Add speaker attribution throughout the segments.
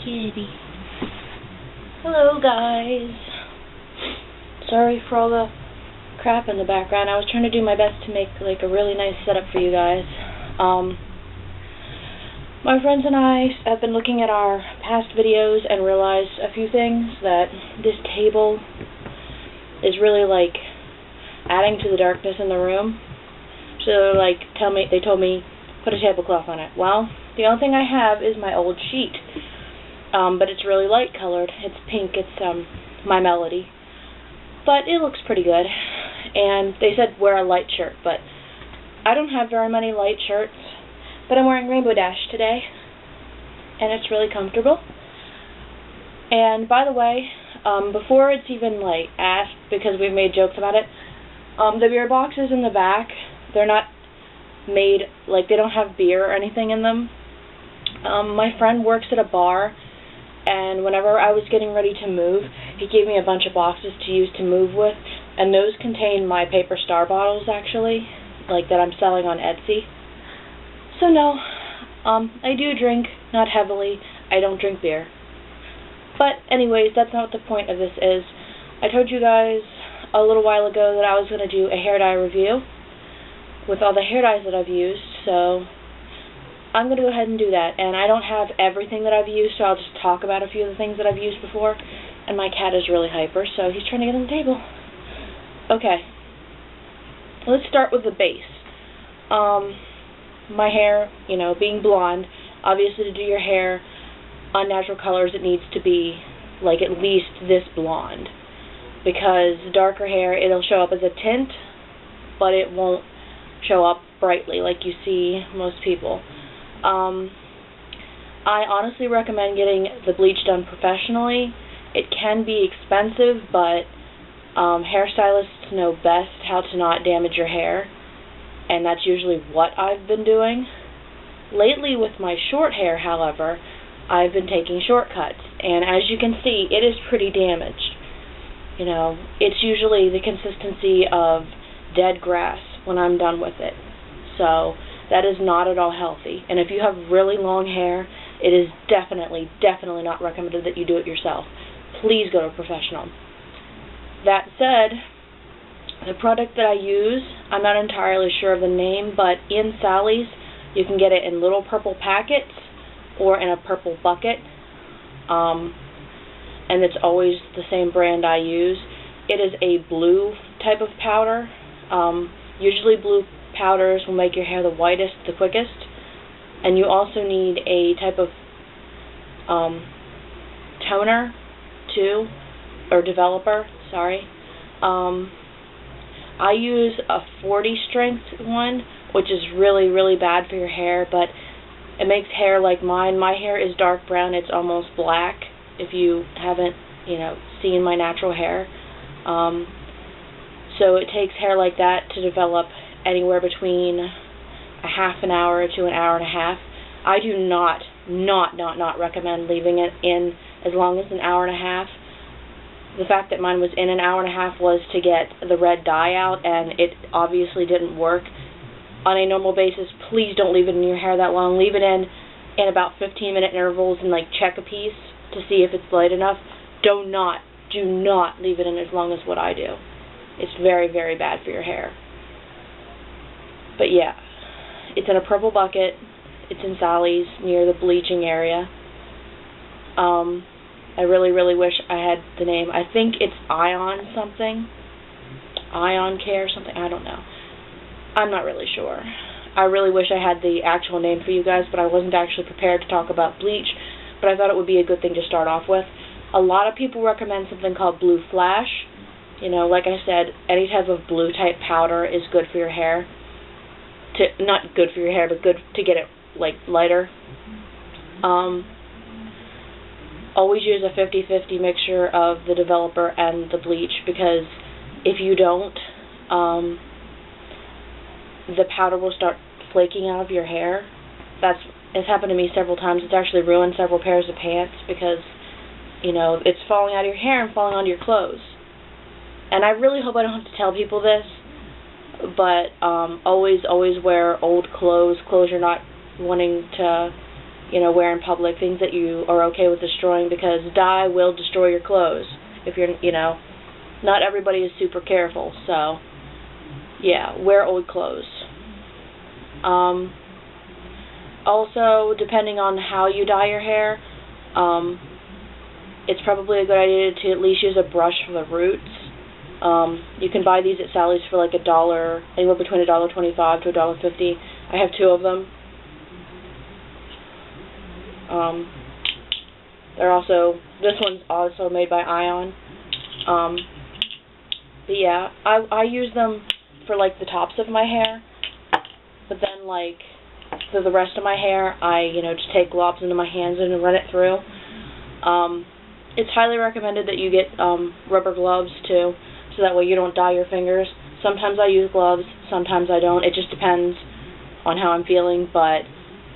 Speaker 1: Kitty. Hello, guys. Sorry for all the crap in the background. I was trying to do my best to make like a really nice setup for you guys. My friends and I have been looking at our past videos and realized a few things, that this table is really like adding to the darkness in the room. So they told me put a tablecloth on it. Well, the only thing I have is my old sheet, but it's really light colored. It's pink. It's My Melody, but it looks pretty good. And they said wear a light shirt, but I don't have very many light shirts. But I'm wearing Rainbow Dash today, and it's really comfortable. And by the way, before it's even like asked, because we've made jokes about it, the beer boxes in the back, they're not made, like they don't have beer or anything in them. My friend works at a bar, and whenever I was getting ready to move, he gave me a bunch of boxes to use to move with, and those contain my Paper Star bottles, actually, like that I'm selling on Etsy. So no, I do drink, not heavily. I don't drink beer. But anyways, that's not what the point of this is. I told you guys a little while ago that I was going to do a hair dye review with all the hair dyes that I've used, so I'm going to go ahead and do that. And I don't have everything that I've used, so I'll just talk about a few of the things that I've used before. And my cat is really hyper, so he's trying to get on the table. Okay, let's start with the base. My hair, you know, being blonde, obviously to do your hair on natural colors, it needs to be like at least this blonde, because darker hair, it'll show up as a tint, but it won't show up brightly like you see most people. I honestly recommend getting the bleach done professionally. It can be expensive, but hairstylists know best how to not damage your hair. And that's usually what I've been doing. Lately with my short hair, however, I've been taking shortcuts. And as you can see, it is pretty damaged. You know, it's usually the consistency of dead grass when I'm done with it. So that is not at all healthy. And if you have really long hair, it is definitely not recommended that you do it yourself. Please go to a professional. That said, the product that I use, I'm not entirely sure of the name, but in Sally's, you can get it in little purple packets or in a purple bucket, and it's always the same brand I use. It is a blue type of powder. Usually blue powders will make your hair the whitest the quickest, and you also need a type of toner too, or developer, sorry. I use a 40 strength one, which is really bad for your hair, but it makes hair like mine. My hair is dark brown. It's almost black if you haven't, you know, seen my natural hair. So it takes hair like that to develop anywhere between a half an hour to an hour and a half. I do not recommend leaving it in as long as an hour and a half. The fact that mine was in an hour and a half was to get the red dye out, and it obviously didn't work. On a normal basis, please don't leave it in your hair that long. Leave it in about 15-minute intervals and like check a piece to see if it's light enough. Do not leave it in as long as what I do. It's very bad for your hair. But yeah, it's in a purple bucket. It's in Sally's near the bleaching area. I really wish I had the name. I think it's Ion something. Ion Care something. I don't know. I'm not really sure. I really wish I had the actual name for you guys, but I wasn't actually prepared to talk about bleach, but I thought it would be a good thing to start off with. A lot of people recommend something called Blue Flash. You know, like I said, any type of blue type powder is good for your hair. Not good for your hair, but good to get it like lighter. Always use a 50-50 mixture of the developer and the bleach, because if you don't, the powder will start flaking out of your hair. It's happened to me several times. It's actually ruined several pairs of pants because, you know, it's falling out of your hair and falling onto your clothes. And I really hope I don't have to tell people this, but always wear old clothes you're not wanting to wear in public, things that you are okay with destroying, because dye will destroy your clothes if you're, not everybody is super careful. So, yeah, wear old clothes. Also, depending on how you dye your hair, it's probably a good idea to at least use a brush for the roots. You can buy these at Sally's for like $1, anywhere between $1.25 to $1.50. I have 2 of them. This one's also made by Ion. But yeah, I use them for like the tops of my hair, but then like for the rest of my hair, I just take globs into my hands and run it through. It's highly recommended that you get rubber gloves too, so that way you don't dye your fingers. Sometimes I use gloves, sometimes I don't. It just depends on how I'm feeling, but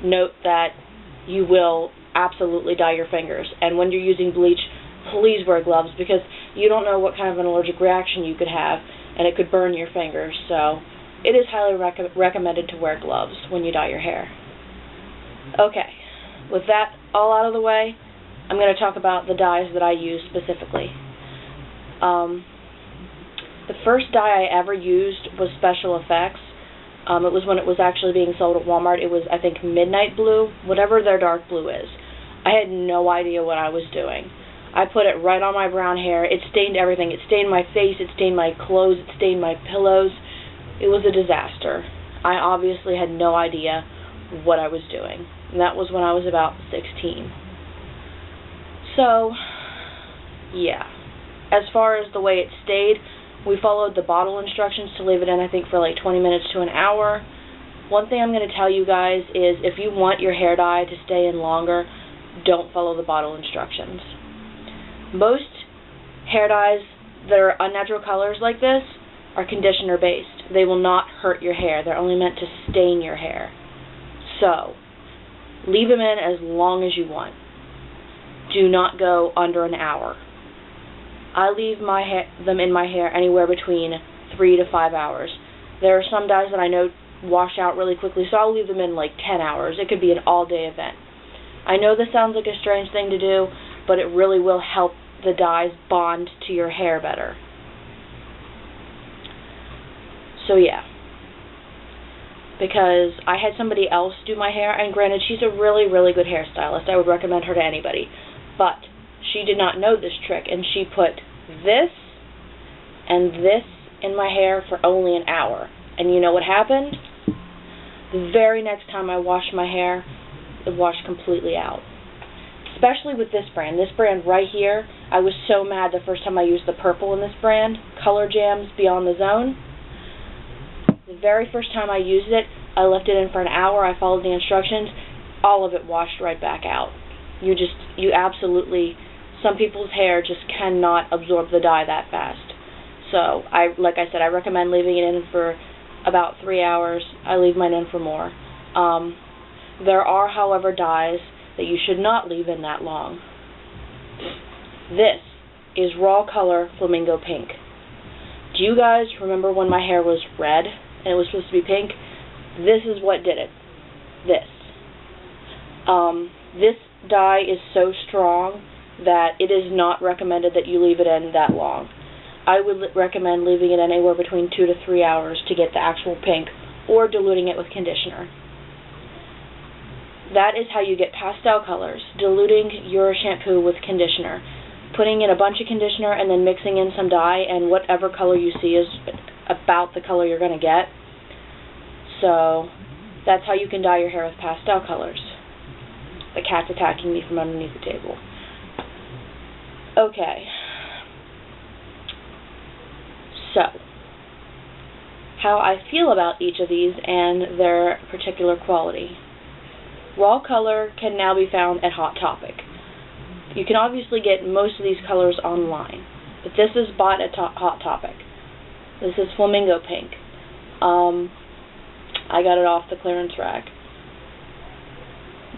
Speaker 1: note that you will absolutely dye your fingers. And when you're using bleach, please wear gloves, because you don't know what kind of an allergic reaction you could have, and it could burn your fingers. So it is highly recommended to wear gloves when you dye your hair. Okay, with that all out of the way, I'm going to talk about the dyes that I use specifically. The first dye I ever used was Special Effects. It was when it was actually being sold at Walmart. It was, I think, Midnight Blue, whatever their dark blue is. I had no idea what I was doing. I put it right on my brown hair. It stained everything. It stained my face. It stained my clothes. It stained my pillows. It was a disaster. I obviously had no idea what I was doing. And that was when I was about 16. So, yeah. As far as the way it stayed, we followed the bottle instructions to leave it in, I think, for like 20 minutes to an hour. One thing I'm going to tell you guys is if you want your hair dye to stay in longer, don't follow the bottle instructions. Most hair dyes that are unnatural colors like this are conditioner based. They will not hurt your hair. They're only meant to stain your hair. So, leave them in as long as you want. Do not go under an hour. I leave them in my hair anywhere between 3 to 5 hours. There are some dyes that I know wash out really quickly, so I'll leave them in like 10 hours. It could be an all-day event. I know this sounds like a strange thing to do, but it really will help the dyes bond to your hair better. So yeah. Because I had somebody else do my hair, and granted, she's a really, really good hairstylist. I would recommend her to anybody. But she did not know this trick, and she put this and this in my hair for only an hour. And you know what happened? The very next time I washed my hair, it washed completely out. Especially with this brand. This brand right here, I was so mad the first time I used the purple in this brand, Color Jams Beyond the Zone. The very first time I used it, I left it in for an hour, I followed the instructions, all of it washed right back out. You absolutely, some people's hair just cannot absorb the dye that fast. So, like I said, I recommend leaving it in for about 3 hours. I leave mine in for more. There are, however, dyes that you should not leave in that long. This is Raw Color Flamingo Pink. Do you guys remember when my hair was red and it was supposed to be pink? This is what did it. This. This dye is so strong that it is not recommended that you leave it in that long. I would recommend leaving it anywhere between 2 to 3 hours to get the actual pink, or diluting it with conditioner. That is how you get pastel colors, diluting your shampoo with conditioner. Putting in a bunch of conditioner and then mixing in some dye, and whatever color you see is about the color you're going to get. So, that's how you can dye your hair with pastel colors. The cat's attacking me from underneath the table. Okay. So, how I feel about each of these and their particular quality. Raw Color can now be found at Hot Topic. You can obviously get most of these colors online, but this is bought at Hot Topic. This is Flamingo Pink. I got it off the clearance rack.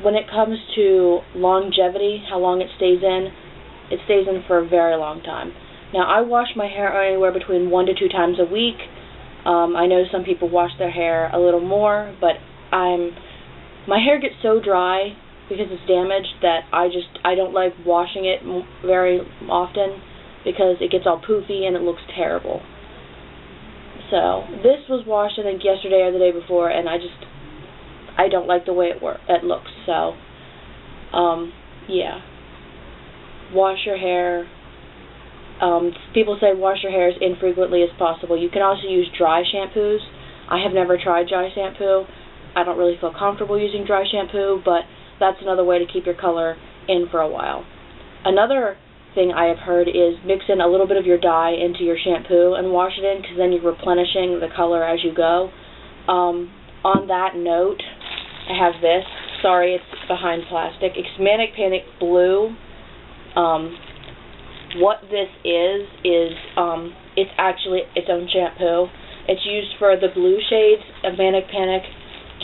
Speaker 1: When it comes to longevity, how long it stays in for a very long time. Now, I wash my hair anywhere between 1 to 2 times a week. I know some people wash their hair a little more, but my hair gets so dry because it's damaged that I don't like washing it very often because it gets all poofy and it looks terrible. So this was washed I think yesterday or the day before, and I don't like the way it looks. So yeah, wash your hair. People say wash your hair as infrequently as possible. You can also use dry shampoos. I have never tried dry shampoo. I don't really feel comfortable using dry shampoo, but that's another way to keep your color in for a while. Another thing I have heard is mix in a little bit of your dye into your shampoo and wash it in, because then you're replenishing the color as you go. On that note, I have this. Sorry, it's behind plastic. It's Manic Panic Blue. What this is it's actually its own shampoo. It's used for the blue shades of Manic Panic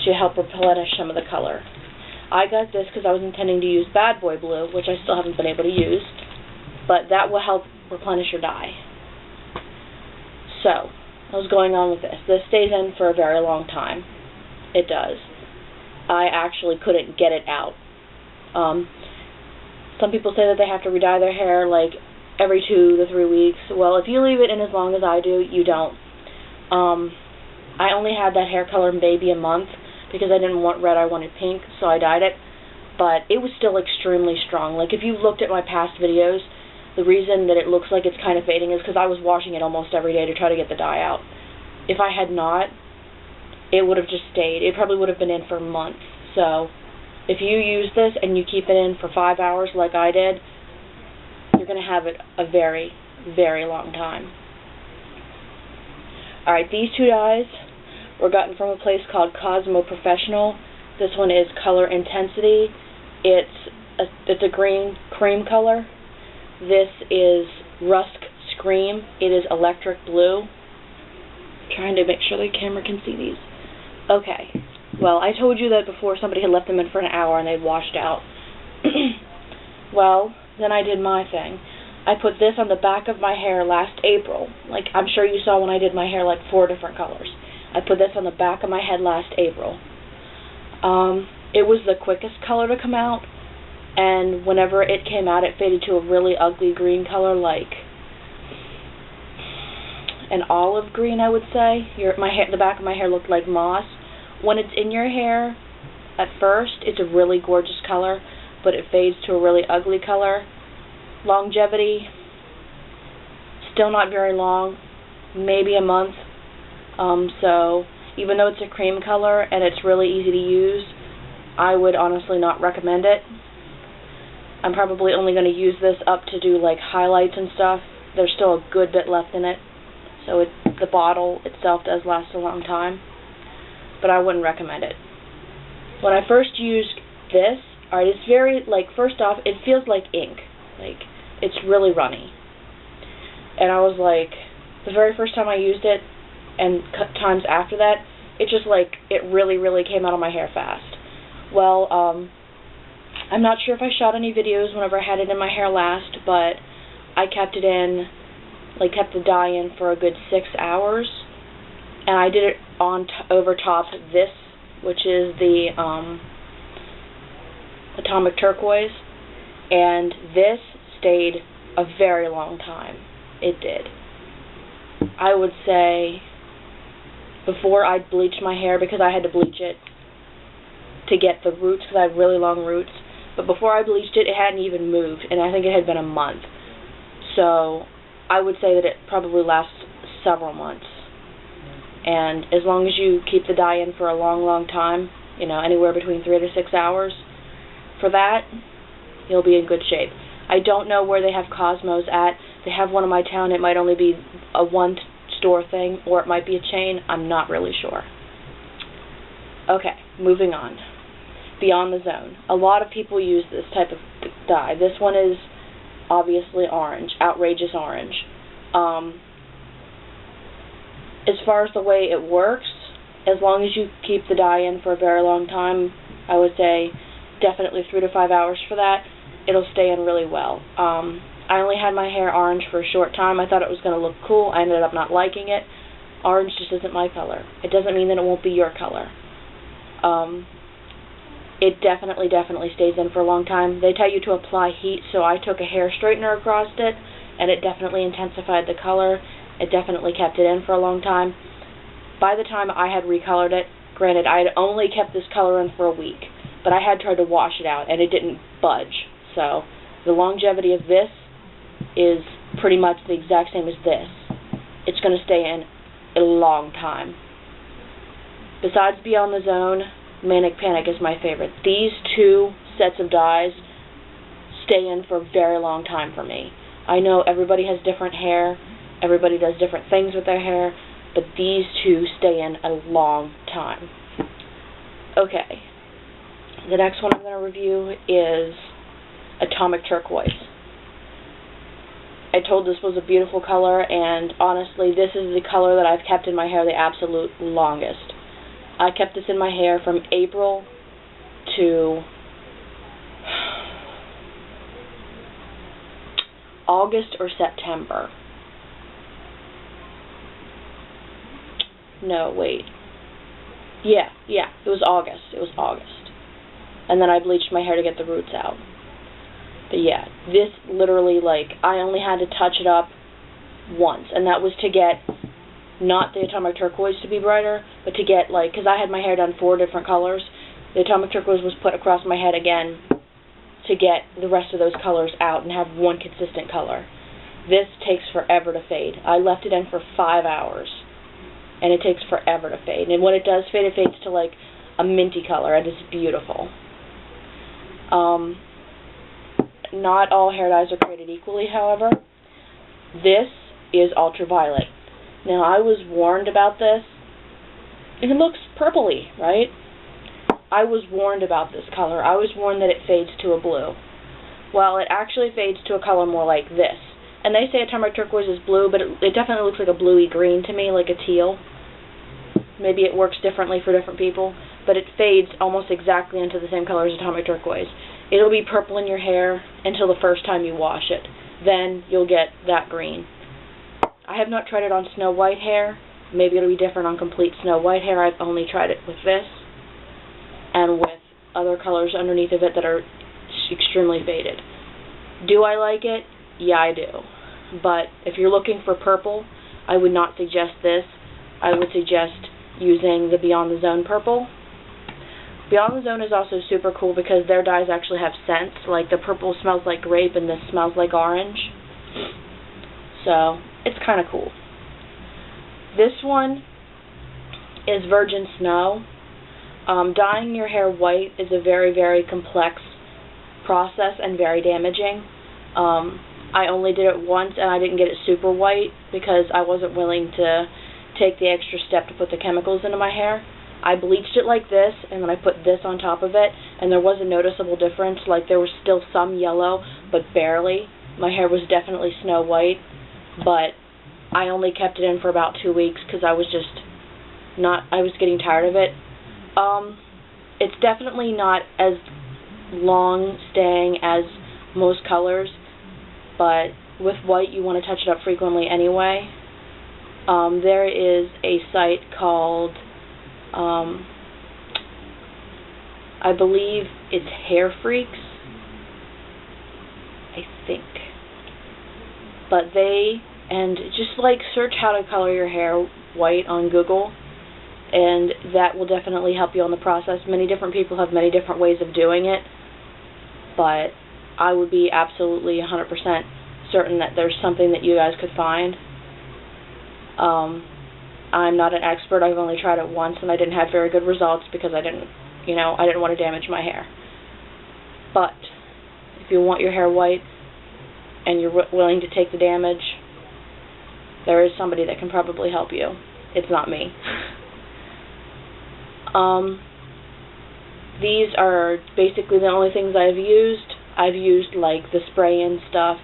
Speaker 1: to help replenish some of the color. I got this because I was intending to use Bad Boy Blue, which I still haven't been able to use, but that will help replenish your dye. So, what's going on with this? This stays in for a very long time. It does. I actually couldn't get it out. Some people say that they have to re-dye their hair like every 2 to 3 weeks. Well, if you leave it in as long as I do, you don't. I only had that hair color maybe a month because I didn't want red, I wanted pink, so I dyed it. But it was still extremely strong. Like, if you looked at my past videos, the reason that it looks like it's kind of fading is because I was washing it almost every day to try to get the dye out. If I had not, it would have just stayed. It probably would have been in for months. So, if you use this and you keep it in for 5 hours like I did, you're going to have it a very, very long time. Alright, these two dyes were gotten from a place called Cosmo Professional. This one is Color Intensity. It's a green cream color. This is Rusk Scream. It is electric blue. I'm trying to make sure the camera can see these. Okay. Well, I told you that before somebody had left them in for an hour and they'd washed out. Well, then I did my thing. I put this on the back of my hair last April. Like, I'm sure you saw when I did my hair like 4 different colors. I put this on the back of my head last April. It was the quickest color to come out, and whenever it came out, it faded to a really ugly green color, like an olive green, I would say. The back of my hair looked like moss. When it's in your hair, at first, it's a really gorgeous color, but it fades to a really ugly color. Longevity, still not very long, maybe a month. So even though it's a cream color and it's really easy to use, I would honestly not recommend it. I'm probably only going to use this up to do like highlights and stuff. There's still a good bit left in it, so the bottle itself does last a long time, but I wouldn't recommend it. When I first used this, alright, it's very, like, first off, it feels like ink. Like, it's really runny. And I was like, the very first time I used it, and times after that, it just, like, it really, really came out of my hair fast. Well, I'm not sure if I shot any videos whenever I had it in my hair last, but I kept it in, like, kept the dye in for a good 6 hours, and I did it over top this, which is the Atomic Turquoise, and this stayed a very long time. It did. I would say before I bleached my hair, because I had to bleach it to get the roots, because I have really long roots, but before I bleached it, it hadn't even moved, and I think it had been a month. So I would say that it probably lasts several months. And as long as you keep the dye in for a long, long time, you know, anywhere between 3 to 6 hours, for that, you'll be in good shape. I don't know where they have Cosmos at. They have one in my town. It might only be a one-store thing, or it might be a chain. I'm not really sure. Okay, moving on. Beyond the Zone. A lot of people use this type of dye. This one is obviously orange, outrageous orange. As far as the way it works, as long as you keep the dye in for a very long time, I would say definitely 3 to 5 hours for that, it'll stay in really well. I only had my hair orange for a short time. I thought it was going to look cool. I ended up not liking it. Orange just isn't my color. It doesn't mean that it won't be your color. it definitely stays in for a long time. They tell you to apply heat, so I took a hair straightener across it, and it definitely intensified the color. It definitely kept it in for a long time. By the time I had recolored it, granted, I had only kept this color in for a week, but I had tried to wash it out, and it didn't budge. So the longevity of this is pretty much the exact same as this. It's going to stay in a long time. Besides Beyond the Zone, Manic Panic is my favorite. These two sets of dyes stay in for a very long time for me. I know everybody has different hair, everybody does different things with their hair, but these two stay in a long time. Okay, the next one I'm going to review is Atomic Turquoise. I told this was a beautiful color, and honestly, this is the color that I've kept in my hair the absolute longest. I kept this in my hair from April to August or September. No, wait. Yeah, it was August. It was August. And then I bleached my hair to get the roots out. But yeah, this literally, like, I only had to touch it up once, and that was to get not the Atomic Turquoise to be brighter, but to get, like, because I had my hair done 4 different colors, the Atomic Turquoise was put across my head again to get the rest of those colors out and have one consistent color. This takes forever to fade. I left it in for 5 hours, and it takes forever to fade. And when it does fade, it fades to, like, a minty color, and it's beautiful. Not all hair dyes are created equally, however. This is ultraviolet. Now, I was warned about this. It looks purpley, right? I was warned about this color. I was warned that it fades to a blue. Well, it actually fades to a color more like this. And they say Atomic Turquoise is blue, but it definitely looks like a bluey green to me, like a teal. Maybe it works differently for different people, but it fades almost exactly into the same color as Atomic Turquoise. It'll be purple in your hair until the first time you wash it. Then you'll get that green. I have not tried it on Snow White hair. Maybe it'll be different on complete Snow White hair. I've only tried it with this and with other colors underneath of it that are extremely faded. Do I like it? Yeah, I do. But if you're looking for purple, I would not suggest this. I would suggest using the Beyond the Zone purple. Beyond the Zone is also super cool because their dyes actually have scents. Like the purple smells like grape and this smells like orange. So it's kind of cool. This one is Virgin Snow. Dyeing your hair white is a very, very complex process and very damaging. I only did it once and I didn't get it super white because I wasn't willing to take the extra step to put the chemicals into my hair. I bleached it like this, and then I put this on top of it, and there was a noticeable difference. Like, there was still some yellow, but barely. My hair was definitely snow white, but I only kept it in for about 2 weeks because I was getting tired of it. It's definitely not as long-staying as most colors, but with white, you want to touch it up frequently anyway. There is a site called I believe it's Hair Freaks, I think. But just like search how to color your hair white on Google, and that will definitely help you on the process. Many different people have many different ways of doing it, but I would be absolutely 100% certain that there's something that you guys could find. I'm not an expert. I've only tried it once, and I didn't have very good results because I didn't want to damage my hair. But if you want your hair white and you're willing to take the damage, there is somebody that can probably help you. It's not me. These are basically the only things I've used. I've used like the spray-in stuff,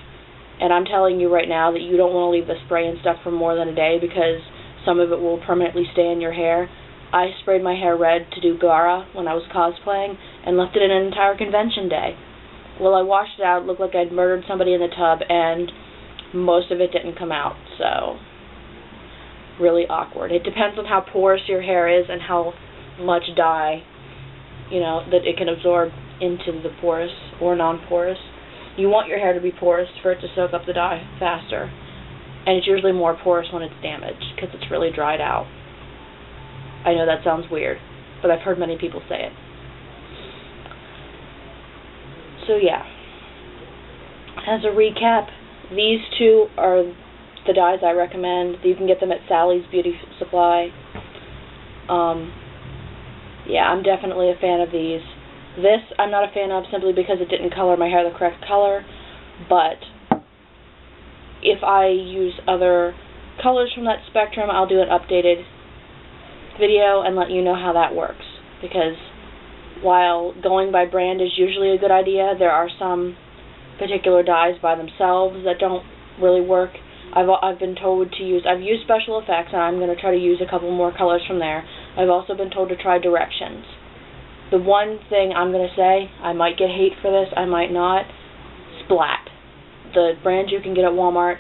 Speaker 1: and I'm telling you right now that you don't want to leave the spray-in stuff for more than a day because some of it will permanently stay in your hair. I sprayed my hair red to do Gara when I was cosplaying and left it in an entire convention day. Well, I washed it out. It looked like I'd murdered somebody in the tub, and most of it didn't come out, so really awkward. It depends on how porous your hair is and how much dye you know, that it can absorb into the porous or non-porous. You want your hair to be porous for it to soak up the dye faster, and it's usually more porous when it's damaged because it's really dried out. I know that sounds weird, but I've heard many people say it. So yeah, as a recap, these two are the dyes I recommend. You can get them at Sally's Beauty Supply. Yeah, I'm definitely a fan of these. This I'm not a fan of simply because it didn't color my hair the correct color, but if I use other colors from that spectrum, I'll do an updated video and let you know how that works, because while going by brand is usually a good idea, there are some particular dyes by themselves that don't really work. I've been told to use, I've used Special Effects, and I'm going to try to use a couple more colors from there. I've also been told to try Directions. The one thing I'm going to say, I might get hate for this, I might not, Splat. The brand you can get at Walmart,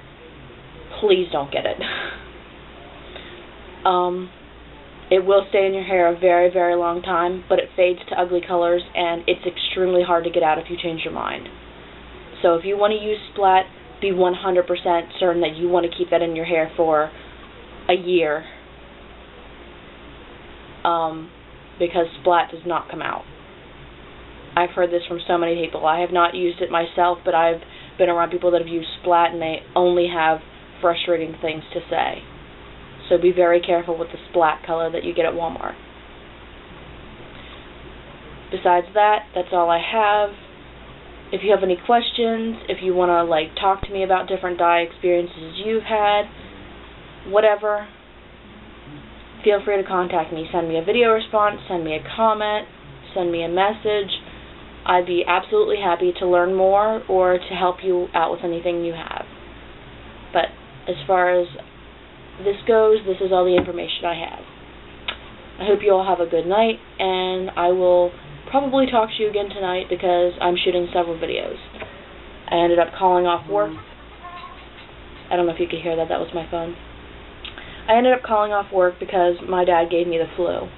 Speaker 1: please don't get it. It will stay in your hair a very, very long time, but it fades to ugly colors, and it's extremely hard to get out if you change your mind. So if you want to use Splat, be 100% certain that you want to keep that in your hair for a year, because Splat does not come out. I've heard this from so many people. I have not used it myself, but I've been around people that have used Splat, and they only have frustrating things to say. So be very careful with the Splat color that you get at Walmart. Besides that, that's all I have. If you have any questions, if you want to talk to me about different dye experiences you've had, whatever, feel free to contact me. Send me a video response, send me a comment, send me a message. I'd be absolutely happy to learn more or to help you out with anything you have. But as far as this goes, this is all the information I have. I hope you all have a good night, and I will probably talk to you again tonight because I'm shooting several videos. I ended up calling off work. I don't know if you could hear that. That was my phone. I ended up calling off work because my dad gave me the flu.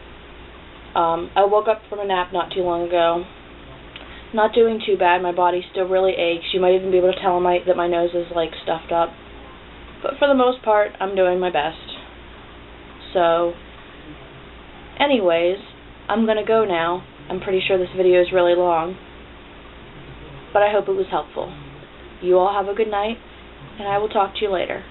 Speaker 1: I woke up from a nap not too long ago. Not doing too bad. My body still really aches. You might even be able to tell that my nose is stuffed up. But for the most part, I'm doing my best. So, anyways, I'm going to go now. I'm pretty sure this video is really long, but I hope it was helpful. You all have a good night, and I will talk to you later.